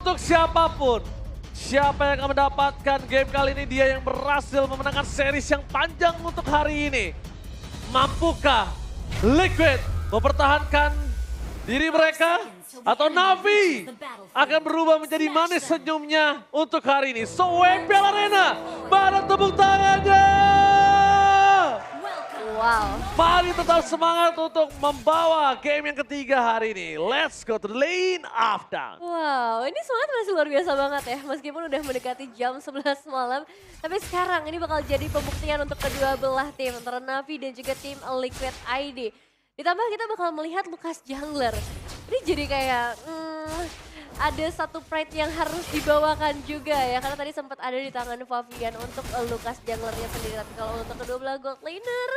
Untuk siapapun, siapa yang akan mendapatkan game kali ini, dia yang berhasil memenangkan series yang panjang untuk hari ini. Mampukah Liquid mempertahankan diri mereka? Atau Navi akan berubah menjadi manis senyumnya untuk hari ini? So, WPL Arena, mana tepuk tangannya? Wow. Mari tetap semangat untuk membawa game yang ketiga hari ini. Let's go to the lane of down. Wow, ini semangat masih luar biasa banget ya. Meskipun udah mendekati jam 11 malam. Tapi sekarang ini bakal jadi pembuktian untuk kedua belah tim. Antara Navi dan juga tim Liquid ID. Ditambah kita bakal melihat Lucas Jungler. Ini jadi kayak ada satu pride yang harus dibawakan juga ya. Karena tadi sempat ada di tangan Favian untuk Lucas Junglernya sendiri. Tapi kalau untuk kedua belah gold laner,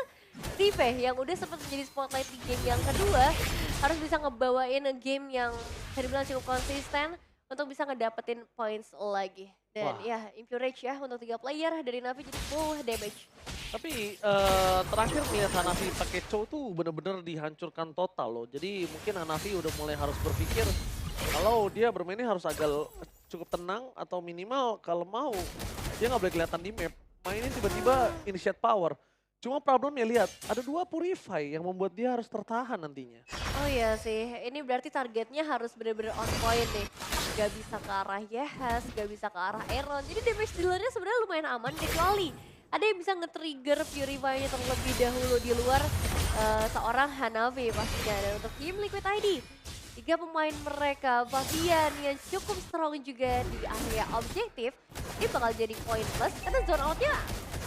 Steve yang udah sempat menjadi spotlight di game yang kedua harus bisa ngebawain game yang bisa dibilang cukup konsisten untuk bisa ngedapetin points lagi. Dan ya Impurage ya untuk 3 player dari Navi jadi full damage. Tapi terakhir nih Hanafi pakai Chow tuh bener-bener dihancurkan total loh. Jadi mungkin Hanafi udah mulai harus berpikir kalau dia bermainnya harus agak cukup tenang atau minimal kalau mau dia nggak boleh kelihatan di map. Mainin tiba-tiba initiate power. Cuma problemnya lihat, ada 2 Purify yang membuat dia harus tertahan nantinya. Oh iya sih, ini berarti targetnya harus bener-bener on point nih. Gak bisa ke arah Yehas, gak bisa ke arah Aaron. Jadi damage dealernya sebenarnya lumayan aman kecuali ada yang bisa nge-trigger Purify-nya terlebih dahulu di luar seorang Hanafi pastinya. Dan untuk tim Liquid ID, 3 pemain mereka, Favian yang cukup strong juga di area objektif, ini bakal jadi point plus karena zone out-nya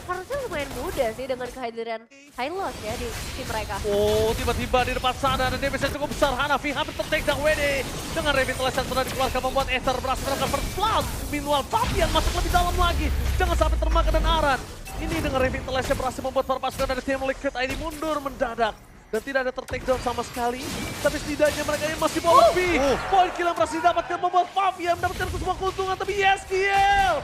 harusnya lumayan mudah sih dengan kehadiran Hylos ya di tim mereka. Oh, tiba-tiba di depan sana dan damage yang cukup besar. Hanafi hampir ter-take down WD. Dengan revitalize yang sudah dikeluarkan membuat Ether berhasil melakukan first blood. Meanwhile, Favian masuk lebih dalam lagi. Jangan sampai termakan dan Aran. Ini dengan revitalize yang berhasil membuat para pasukan dari tim Liquid ID mundur mendadak. Dan tidak ada ter-take down sama sekali. Tapi setidaknya mereka yang masih bawa lebih. Poin kill yang berhasil didapatkan membuat Favian mendapatkan sebuah keuntungan. Tapi YesKiel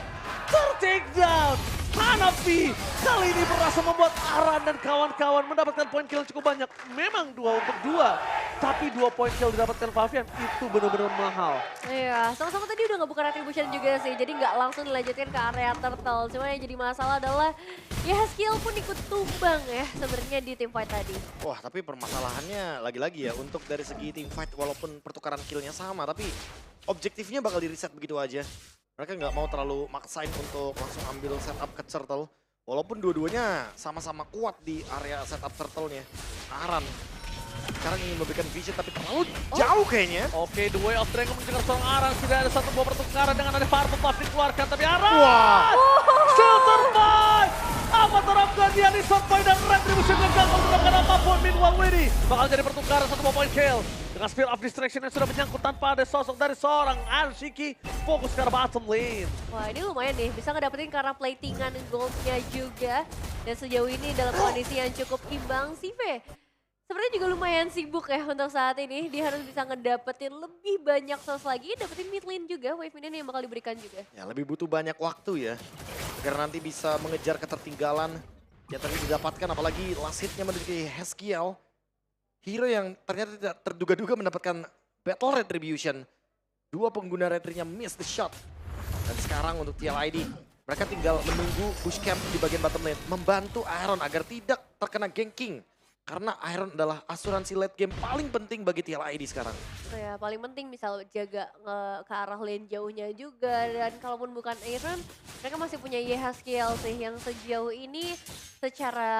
ter-take down. Hanafi kali ini berhasil membuat Aran dan kawan-kawan mendapatkan poin kill yang cukup banyak. Memang 2 untuk 2, tapi 2 poin kill didapatkan Favian itu benar-benar mahal. Iya, sama-sama tadi udah ngebuka retribution juga sih, jadi nggak langsung dilanjutkan ke area turtle. Cuma yang jadi masalah adalah ya skill pun ikut tumbang ya sebenarnya di tim fight tadi. Wah, tapi permasalahannya lagi-lagi ya untuk dari segi team fight walaupun pertukaran killnya sama, tapi objektifnya bakal di reset begitu aja. Mereka nggak mau terlalu maksain untuk langsung ambil setup ke turtle. Walaupun dua-duanya sama-sama kuat di area setup turtle-nya. Aran sekarang ingin memberikan vision tapi terlalu jauh kayaknya. Oke, the way of Dragon mencegat seorang Aran. Tidak ada satu buah pertukaran dengan ada Purple Buff dikeluarkan. Tapi Aran still survive. Apa terapkan dia di short point dan retribution gagal melakukan apapun. Meanwhile Winnie bakal jadi pertukaran satu buah point kill. Dengan Spear of Distraction yang sudah menyangkut tanpa ada sosok dari seorang Arshiki. Fokus ke arah bottom lane. Wah ini lumayan nih, bisa ngedapetin karena platingan goldnya juga. Dan sejauh ini dalam kondisi yang cukup imbang, Sive sebenarnya juga lumayan sibuk ya untuk saat ini. Dia harus bisa ngedapetin lebih banyak sos lagi, dapetin mid lane juga, wave minion yang bakal diberikan juga. Ya lebih butuh banyak waktu ya. Agar nanti bisa mengejar ketertinggalan yang tadi didapatkan. Apalagi last hitnya menjadi YesKiel. Hero yang ternyata tidak terduga-duga mendapatkan battle retribution. 2 pengguna retrinya miss the shot. Dan sekarang untuk TLID, mereka tinggal menunggu push camp di bagian bottom lane. Membantu Iron agar tidak terkena ganking. Karena Iron adalah asuransi late game paling penting bagi TLID sekarang. So ya paling penting misal jaga ke arah lane jauhnya juga. Dan kalaupun bukan Iron, mereka masih punya YesKiel sih yang sejauh ini secara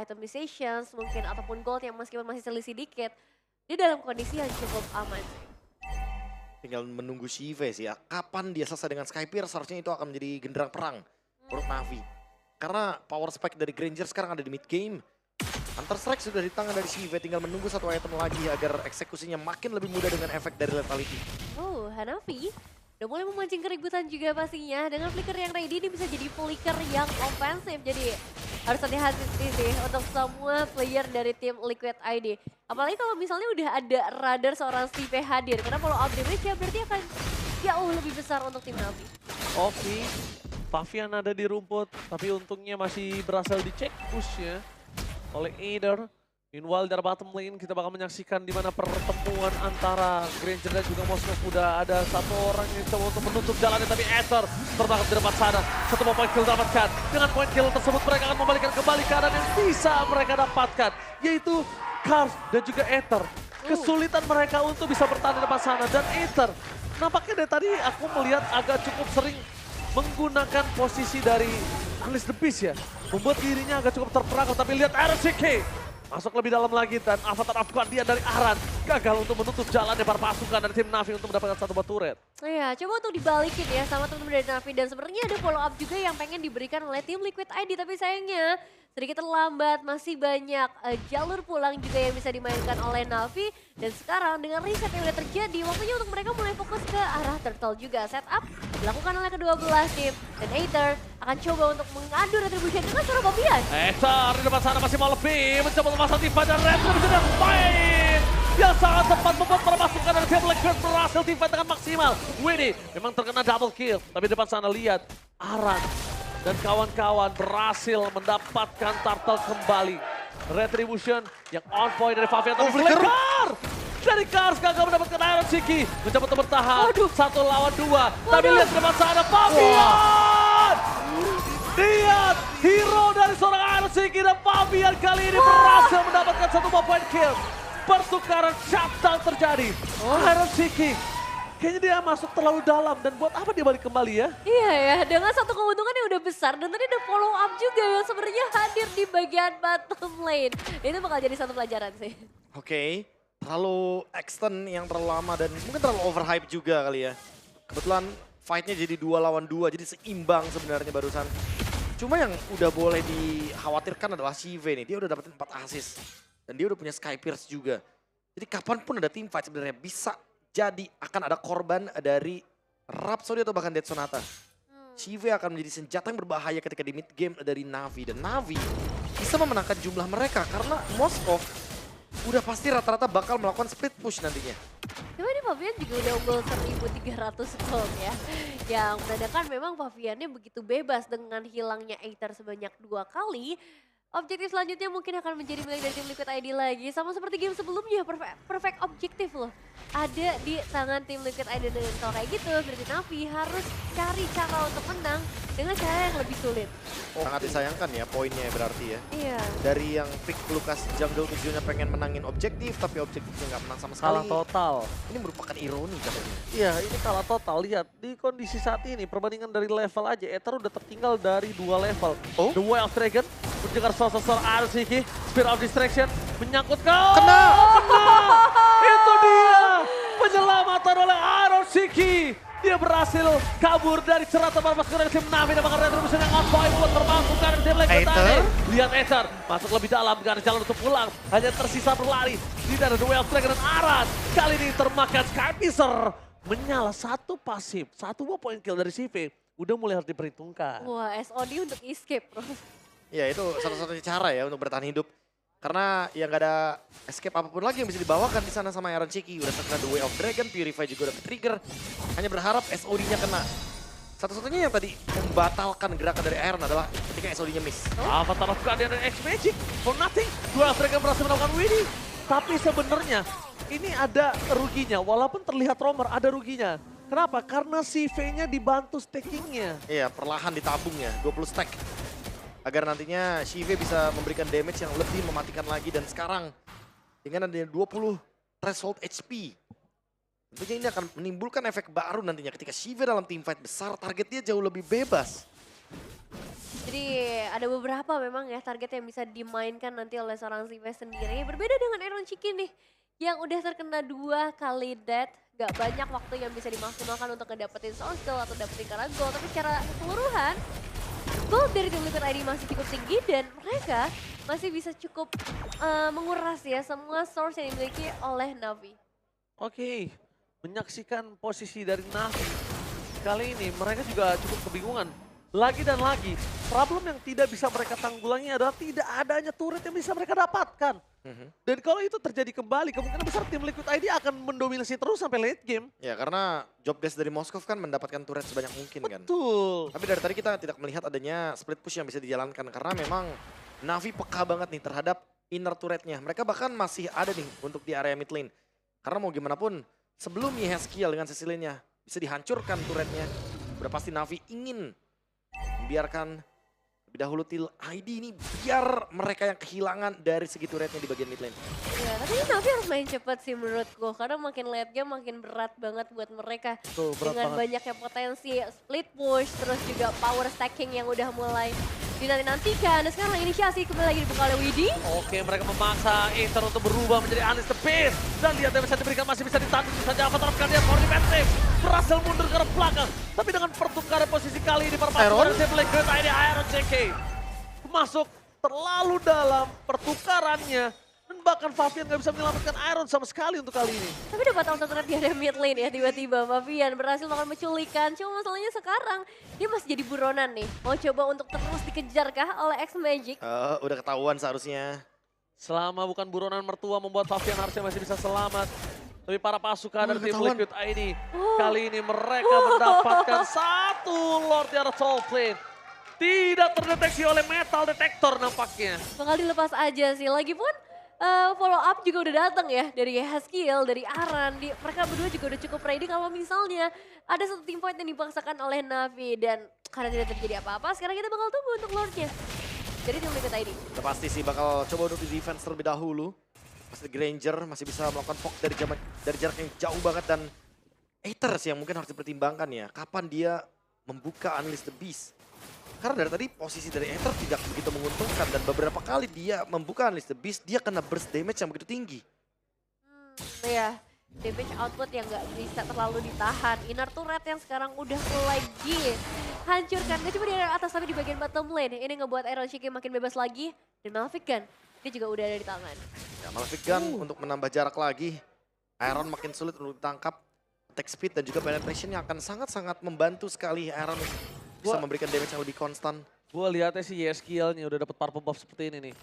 itemizations mungkin ataupun gold yang meskipun masih selisih dikit, dia dalam kondisi yang cukup aman sih. Tinggal menunggu Sive sih ya. Kapan dia selesai dengan Skypier, seharusnya itu akan menjadi genderang perang untuk Navi. Karena power spike dari Granger sekarang ada di mid game. Counter Strike sudah di tangan dari Sive, tinggal menunggu satu item lagi agar eksekusinya makin lebih mudah dengan efek dari Lethality. Oh, Hanafi udah mulai memancing keributan juga pastinya. Dengan flicker yang ready, ini bisa jadi flicker yang ofensif. Jadi harus hati-hati sih untuk semua player dari tim Liquid ID. Apalagi kalau misalnya udah ada radar seorang Steve hadir. Karena follow up damage ya berarti akan jauh lebih besar untuk tim Navi. Oke, Favian ada di rumput, tapi untungnya masih berhasil dicek pushnya oleh Eder. Meanwhile dari bottom lane kita bakal menyaksikan di mana pertemuan antara Granger dan juga Moskov. Udah ada satu orang yang coba untuk menutup jalannya, tapi Ether terbakar di depan sana. Satu poin kill dapatkan. Dengan poin kill tersebut mereka akan membalikan kembali keadaan yang bisa mereka dapatkan, yaitu Cars dan juga Ether. Kesulitan mereka untuk bisa bertahan di depan sana, dan Ether nampaknya dari tadi aku melihat agak cukup sering menggunakan posisi dari Unleash the Beast ya. Membuat dirinya agak cukup terperangkap, tapi lihat RCK masuk lebih dalam lagi, dan Avatar of Guardian dari Aran gagal untuk menutup jalannya para pasukan dari tim Navi untuk mendapatkan satu buah turret. Iya, coba untuk dibalikin ya sama teman-teman dari Navi, dan sebenarnya ada follow up juga yang pengen diberikan oleh tim Liquid ID, tapi sayangnya sedikit terlambat. Masih banyak jalur pulang juga yang bisa dimainkan oleh Navi, dan sekarang dengan reset yang udah terjadi, waktunya untuk mereka mulai fokus ke arah Turtle juga. Setup dilakukan oleh kedua belah tim, dan Aether akan coba untuk mengadu retribution dengan cara Fabian. Ether di depan sana masih mau lebih, mencoba memasang Tifa dan retribution yang baik yang sangat tepat membuat para pasukan dari tim Liquid berhasil Tifa dengan maksimal. Winnie memang terkena double kill, tapi di depan sana lihat Aran dan kawan-kawan berhasil mendapatkan Turtle kembali. Retribution yang on point dari Fabian, tapi Flicker dari Cars gagal mendapatkan Iron Ciki. Mencoba untuk bertahan, 1 lawan 2. Tapi lihat di depan sana Fabian! Lihat hero dari seorang Iron Ciki, dan Fabian kali ini berhasil mendapatkan 1 poin kill. Pertukaran shutdown terjadi. Iron Ciki kayaknya dia masuk terlalu dalam, dan buat apa dia balik kembali ya? Iya ya, dengan satu keuntungan yang udah besar, dan tadi ada follow up juga yang sebenarnya hadir di bagian bottom lane. Itu bakal jadi satu pelajaran sih. Oke, terlalu extend yang terlalu lama dan mungkin terlalu overhype juga kali ya. Kebetulan fight-nya jadi 2 lawan 2, jadi seimbang sebenarnya barusan. Cuma yang udah boleh dikhawatirkan adalah Shive nih, dia udah dapetin 4 assist. Dan dia udah punya Sky Pierce juga. Jadi kapanpun ada team fight sebenarnya bisa jadi akan ada korban dari Rhapsody atau bahkan Dead Sonata. Shive akan menjadi senjata yang berbahaya ketika di mid game dari Navi. Dan Navi bisa memenangkan jumlah mereka karena Moskov udah pasti rata-rata bakal melakukan split push nantinya. Cuma ini Fabian juga udah unggul 1300 gold ya. Yang menandakan memang Fabiannya begitu bebas dengan hilangnya Aether sebanyak 2 kali. Objektif selanjutnya mungkin akan menjadi milik dari tim Liquid ID lagi. Sama seperti game sebelumnya, perfect objektif loh. Ada di tangan tim Liquid ID, dan kalau kayak gitu berarti Navi harus cari cara untuk menang dengan cara yang lebih sulit. Sangat disayangkan ya poinnya berarti ya. Iya. Dari yang pick Lukas Jungle tujuannya pengen menangin objektif, tapi objektifnya nggak menang sama sekali. Kalah total. Ini merupakan ironi katanya. Iya, ini kalah total. Lihat, di kondisi saat ini, perbandingan dari level aja, Ether udah tertinggal dari 2 level. Oh? The Wild Dragon, mendengar sosok Arsiki, Spear of Distraction, menyangkut ke... Kena! Itu dia! Penyelamatan oleh Arsiki. Dia berhasil kabur dari ceratan para pasukan dari tim Navi dan bahkan retribution yang on point buat perpasukan dari tim Liquid ID. Lihat Ether masuk lebih dalam, gak ada jalan untuk pulang. Hanya tersisa berlari. Tidak ada duel Dragon dan Aran. Kali ini termakan Skypicer. Menyala 1 pasif, 1 poin kill dari CV. Udah mulai harus diperhitungkan. Wah, SOD untuk escape bro. Ya itu satu-satunya cara ya untuk bertahan hidup. Karena ya nggak ada escape apapun lagi yang bisa dibawakan di sana sama Iron Ciki. Udah terkena The Way of Dragon, Purify juga udah ke-trigger. Hanya berharap SOD-nya kena. Satu-satunya yang tadi membatalkan gerakan dari Iron adalah ketika SOD-nya miss. Avatar of Guardian dan X-Magic for nothing. Dua Dragon berhasil melakukan winning. Tapi sebenarnya ini ada ruginya. Walaupun terlihat Romer ada ruginya. Kenapa? Karena si V-nya dibantu stackingnya. Iya, perlahan ditabung ya, 20 stack. Agar nantinya Shive bisa memberikan damage yang lebih mematikan lagi. Dan sekarang dengan adanya 20 threshold HP. Tentunya ini akan menimbulkan efek baru nantinya ketika Shive dalam team fight besar, target dia jauh lebih bebas. Jadi ada beberapa memang ya target yang bisa dimainkan nanti oleh seorang Shive sendiri. Berbeda dengan Iron Ciki nih, yang udah terkena 2 kali death. Gak banyak waktu yang bisa dimaksimalkan untuk ngedapetin source goal atau dapetin karena goal. Tapi secara keseluruhan, goal dari tim Liquid ID masih cukup tinggi, dan mereka masih bisa cukup menguras ya semua source yang dimiliki oleh Navi. Oke, menyaksikan posisi dari Navi. Kali ini mereka juga cukup kebingungan. Lagi dan lagi, problem yang tidak bisa mereka tanggulangi adalah tidak adanya turret yang bisa mereka dapatkan. Dan kalau itu terjadi kembali, kemungkinan besar tim Liquid ID akan mendominasi terus sampai late game. Ya karena job desk dari Moskov kan mendapatkan turret sebanyak mungkin kan. Betul. Tapi dari tadi kita tidak melihat adanya split push yang bisa dijalankan. Karena memang Navi peka banget nih terhadap inner turretnya. Mereka bahkan masih ada nih untuk di area mid lane. Karena mau gimana pun sebelum Yehezkiel dengan Cecilianya bisa dihancurkan turretnya. Udah pasti Navi ingin membiarkan lebih dahulu Team ID ini biar mereka yang kehilangan dari segi turretnya di bagian mid lane. Ya, tapi ini Navi harus main cepat sih menurutku. Karena makin late game makin berat banget buat mereka. Tuh, berat Dengan banget. banyaknya potensi split push, terus juga power stacking yang udah mulai dinanti-nantikan. Dan sekarang inisiasi kembali lagi dibuka oleh Widhi. Oke, mereka memaksa Ether untuk berubah menjadi Unleash the Beast. Dan lihat yang bisa diberikan masih bisa ditandung saja. Apa terapkan dia Corny Patrick berhasil mundur ke arah belakang. Tapi dengan pertukaran posisi kali ini perpaduan Iron? dari Black Great ini Iron JK masuk terlalu dalam pertukarannya. Dan bahkan Fabian gak bisa menyelamatkan Iron sama sekali untuk kali ini. Tapi dapat auto turret di area mid lane ya tiba-tiba. Fabian berhasil melakukan penculikan. Cuma masalahnya sekarang dia masih jadi buronan nih. Mau coba untuk terus dikejar kah oleh X-Magic? Udah ketahuan seharusnya. Selama bukan buronan mertua membuat Fabian harusnya masih bisa selamat. Tapi para pasukan dari tim ketahuan. Liquid ID kali ini mereka mendapatkan satu Lord di arah Soul Plane. Tidak terdeteksi oleh metal detector nampaknya. Bakal dilepas aja sih. Lagipun follow up juga udah datang ya dari Yehezkiel, dari Aran. Mereka berdua juga udah cukup ready kalau misalnya ada satu team fight yang dipaksakan oleh Navi. Dan karena tidak terjadi apa-apa, sekarang kita bakal tunggu untuk Lordnya. Jadi tim Liquid ID. Udah pasti sih bakal coba untuk di defense terlebih dahulu. Pasti Granger masih bisa melakukan poke dari jarak yang jauh banget. Dan Aether sih yang mungkin harus dipertimbangkan ya. Kapan dia membuka Unleash the Beast. Karena dari tadi posisi dari Aether tidak begitu menguntungkan. Dan beberapa kali dia membuka Unleash the Beast, dia kena burst damage yang begitu tinggi. Ya, damage output yang nggak bisa terlalu ditahan. Inner turret yang sekarang udah mulai dihancurkan. Gak cuma di area atas tapi di bagian bottom lane. Ini ngebuat Iron Shiki makin bebas lagi. Dan Malefic Gun, dia juga udah ada di tangan. Ya, Malefic Gun untuk menambah jarak lagi. Iron makin sulit untuk ditangkap. Attack speed dan juga penetration yang akan sangat-sangat membantu sekali Iron bisa memberikan damage yang lebih konstan. Gua lihatnya sih Yehezkiel-nya udah dapat purple buff seperti ini nih.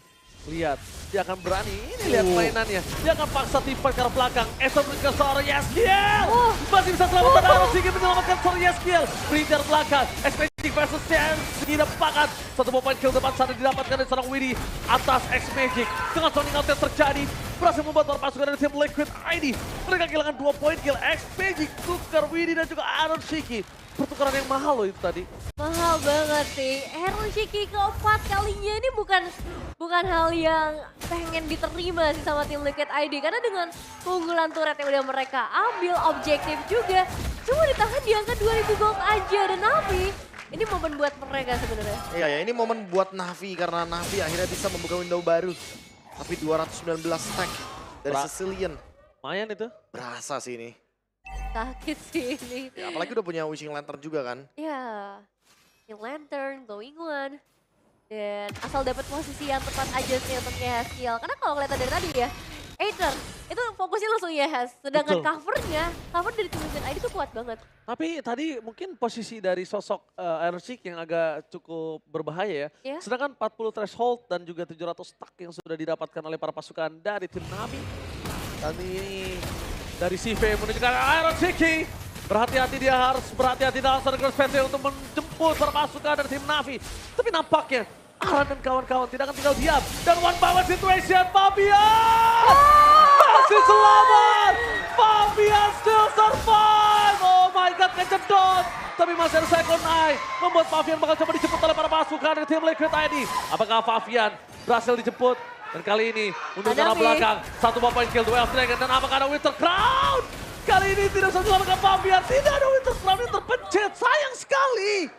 Lihat, dia akan berani. Ini lihat mainannya. Dia akan paksa tipe ke arah belakang. Ether ke seorang Yehezkiel. Masih bisa selamatkan Iron Shiki menyelamatkan seorang Yehezkiel. Brinter belakang. X-Magic versus Chance. Didapakan. Satu point kill depan sana didapatkan dari seorang Widhi atas X-Magic. Dengan sounding out yang terjadi. Berhasil membuat para pasukan dari tim Liquid ID. Mereka kehilangan 2 point kill. X-Magic tukar Widhi dan juga Iron Shiki. Pertukaran yang mahal loh itu tadi. Mahal banget sih. Iron Shiki keempat kalinya ini bukan hal yang pengen diterima sih sama tim Liquid ID. Karena dengan keunggulan turret yang udah mereka ambil, objektif juga. Cuma ditahan di angka 2000 gold aja. Dan Navi, ini momen buat mereka sebenarnya. Iya ya, ini momen buat Navi karena Navi akhirnya bisa membuka window baru. Tapi 219 stack dari Sicilian. Lumayan itu. Berasa sih ini. Sakit sih ini. Ya, apalagi udah punya Wishing Lantern juga kan. Ya, Green Lantern, Glowing One. Dan asal dapat posisi yang tepat aja sih untuk Yehezkiel. Karena kalau kelihatan dari tadi ya, Aether itu fokusnya langsung Yehez. Sedangkan Betul. cover dari tim Liquid ID itu kuat banget. Tapi tadi mungkin posisi dari sosok Iron Shiki yang agak cukup berbahaya ya. Ya. Sedangkan 40 threshold dan juga 700 stack yang sudah didapatkan oleh para pasukan dari tim Navi. Kali ini dari CV menuju ke Iron Shiki. Berhati-hati, dia harus berhati-hati dalam strategi defense untuk menjemput para pasukan dari tim Navi. Tapi nampaknya Aran dan kawan-kawan tidak akan tinggal diam. Dan one by one situation, Fabian! Masih selamat! Fabian still survive! Oh my god, kejedot! Tapi masih ada second eye. Membuat Fabian bakal coba dijemput oleh para pasukan dari tim Liquid ID. Apakah Fabian berhasil dijemput? Dan kali ini untuk ke arah belakang. Satu point kill, duel Dragon. Dan apakah ada Winter Crown? Kali ini tidak bisa diselamatkan Fabian. Tidak ada Winter Crown yang terpencet. Sayang sekali.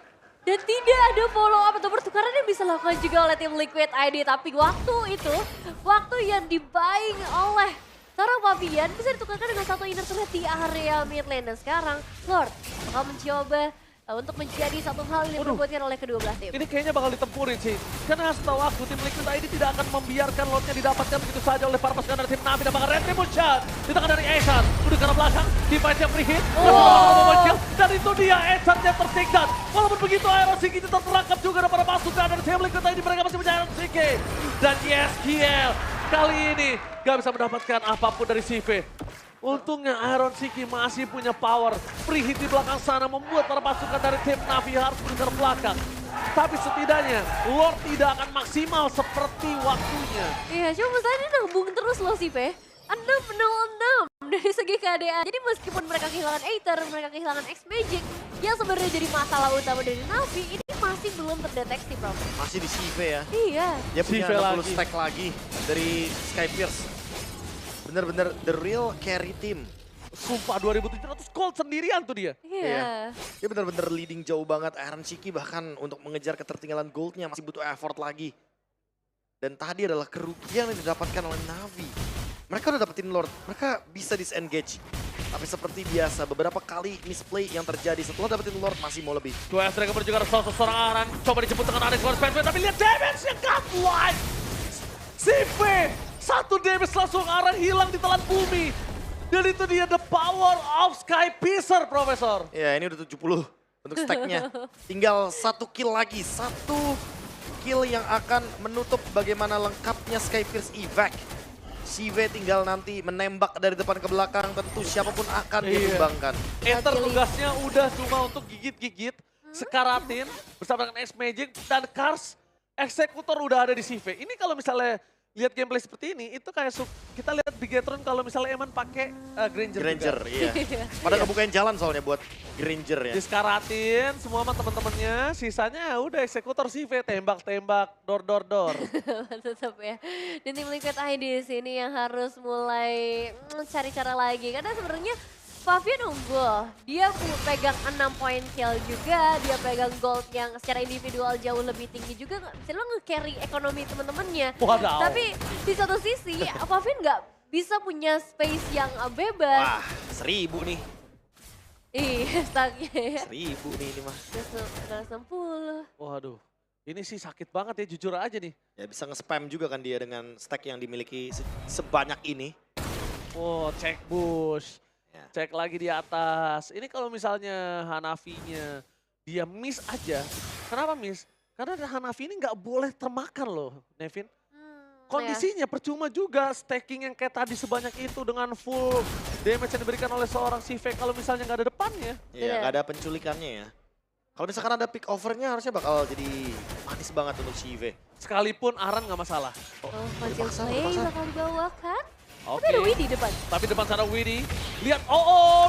Dan tidak ada follow up atau pertukaran yang bisa dilakukan juga oleh tim Liquid ID. Tapi waktu itu, waktu yang dibaying oleh seorang Fabian bisa ditukarkan dengan satu inner turret di area mid lane. Dan sekarang Lord bakal mencoba untuk menjadi satu hal yang diperbuatkan oleh kedua belah tim. Ini kayaknya bakal ditempurin sih. Karena setahu aku tim Liquid ID tidak akan membiarkan lotnya didapatkan begitu saja oleh para pasukan dari tim Navi. Dan bakal Retribution di tangan dari Ethan. Udah ke arah belakang, defense-nya free hit. Dan itu dia Ethan-nya tertinggal. Walaupun begitu Iron Shiki tetap terangkap juga dari para pasukan dari tim Liquid ID. Mereka masih punya Iron Shiki. Dan Yehezkiel kali ini gak bisa mendapatkan apapun dari CV. Untungnya Iron Shiki masih punya power. Free hit di belakang sana membuat para pasukan dari tim Navi harus bergerak belakang. Tapi setidaknya Lord tidak akan maksimal seperti waktunya. Iya, cuma masalahnya nabung terus loh sih, Pe. 6-0-6 dari segi keadaan. Jadi meskipun mereka kehilangan Aether, mereka kehilangan X-Magic, yang sebenarnya jadi masalah utama dari Navi, ini masih belum terdeteksi, Prof. Masih di CV ya. Iya. Dia punya CV 60 lagi. stack lagi dari Skypierce. Bener-bener the real carry team. Sumpah 2.700 gold sendirian tuh dia. Iya. Dia bener-bener leading jauh banget. Iron Shiki bahkan untuk mengejar ketertinggalan goldnya masih butuh effort lagi. Dan tadi adalah kerugian yang didapatkan oleh Navi. Mereka udah dapetin Lord, mereka bisa disengage. Tapi seperti biasa, beberapa kali misplay yang terjadi setelah dapetin Lord masih mau lebih. Dua Striker juga ada seorang Aran. Coba dijemput dengan Aran keluar Spence, tapi lihat damage-nya godlike. CV, satu damage langsung Aran hilang di telan bumi. Dan itu dia the power of Skypiercer, Profesor. Ya ini udah 70 untuk stacknya. Tinggal 1 kill lagi, 1 kill yang akan menutup bagaimana lengkapnya Skypierce evac. CV tinggal nanti menembak dari depan ke belakang, tentu siapapun akan ditumbangkan. Aether tugasnya udah cuma untuk gigit-gigit, sekaratin bersama dengan X-Magic dan Kars. Eksekutor udah ada di CV. Ini kalau misalnya lihat gameplay seperti ini, itu kayak kita lihat Bigetron kalau misalnya Eman pakai Granger juga. Iya. Pada kebukain jalan soalnya buat Granger ya. Diskaratin semua sama teman-temannya, sisanya udah eksekutor CV, tembak-tembak, door. Tetap ya. Dan tim Liquid ID di sini yang harus mulai cari cara lagi. Karena sebenarnya Favian unggul, dia pegang 6 poin kill juga, dia pegang gold yang secara individual jauh lebih tinggi juga, bisa lo nge-carry ekonomi temen-temennya. Wadaw. Tapi di satu sisi, Favian nggak bisa punya space yang bebas. Wah, 1000 nih. Iya, stucknya ya. 1000 nih ini mah. 160. Waduh, ini sih sakit banget ya, jujur aja nih. Ya bisa nge-spam juga kan dia dengan stack yang dimiliki sebanyak ini. Oh, cek bush. Ya. Cek lagi di atas. Ini kalau misalnya Hanafi-nya dia miss aja. Kenapa miss? Karena Hanafi ini nggak boleh termakan loh, Nevin. Kondisinya percuma juga stacking yang kayak tadi sebanyak itu dengan full damage yang diberikan oleh seorang CV kalau misalnya nggak ada depannya. Iya, nggak ada penculikannya ya. Kalau misalkan ada pick overnya harusnya bakal jadi manis banget untuk CV. Sekalipun Aran nggak masalah. Oh, Fazil dipaksa, Play dipaksa. bakal dibawa kan? Oke. Tapi ada Widdy depan. Tapi depan sana Widdy. Lihat,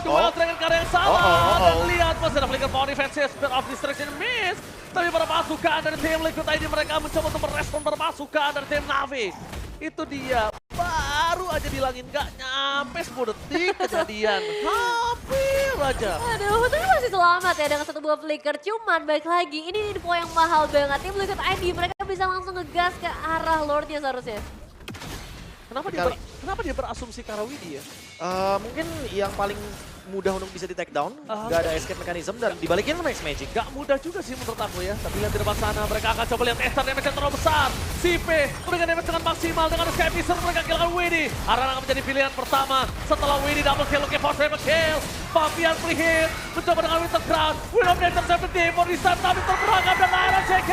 dua Dragon Card yang salah. Dan lihat masih ada flicker power defensive, speed of distraction miss. Tapi para pasukan dari tim Liquid ID mereka mencoba untuk merespon para pasukan dari tim Navi. Itu dia, baru aja bilangin gak nyampe 10 detik kejadian. Hampir aja. Aduh, tapi masih selamat ya dengan satu buah flicker. Cuman balik lagi, ini info yang mahal banget. Tim Liquid ID mereka bisa langsung ngegas ke arah Lordnya seharusnya. Kenapa dia berasumsi ke arah Widdy ya? Mungkin yang paling mudah untuk bisa di take down, nggak ada escape mechanism dan dibalikin sama X-Magic. Gak mudah juga sih menurut aku ya. Tapi lihat di depan sana, mereka akan coba lihat Esther damage yang terlalu besar. CP memberikan damage dengan maksimal dengan Skypiercer, mereka kehilangan Widdy. Aran akan menjadi pilihan pertama setelah Widdy double kill, looking for triple kill. Fabian free hit, mencoba dengan Winter Crown. Will of Nature 70 for di saat tapi terperangkap dengan Aran CK.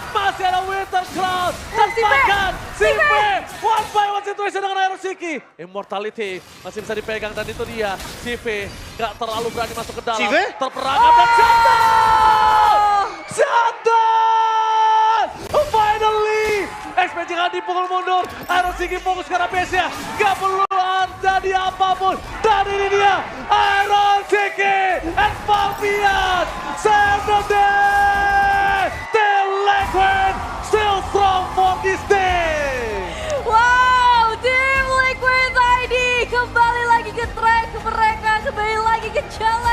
Masih ada Winter Crown, terpakan CP. One by one situation dengan Iron Shiki. Immortality masih bisa dipegang dan itu dia. CP gak terlalu berani masuk ke dalam. CV? Terperangkap dan Jantan! Finally! X-Magic akan dipukul mundur. Iron Shiki fokus ke arah base-nya. Gak perlu jadi apapun. Dan ini dia Iron Shiki and Fabian save the day! Team Liquid still strong for this day! Wow, tim Liquid ID kembali lagi ke track mereka, kembali lagi ke jalan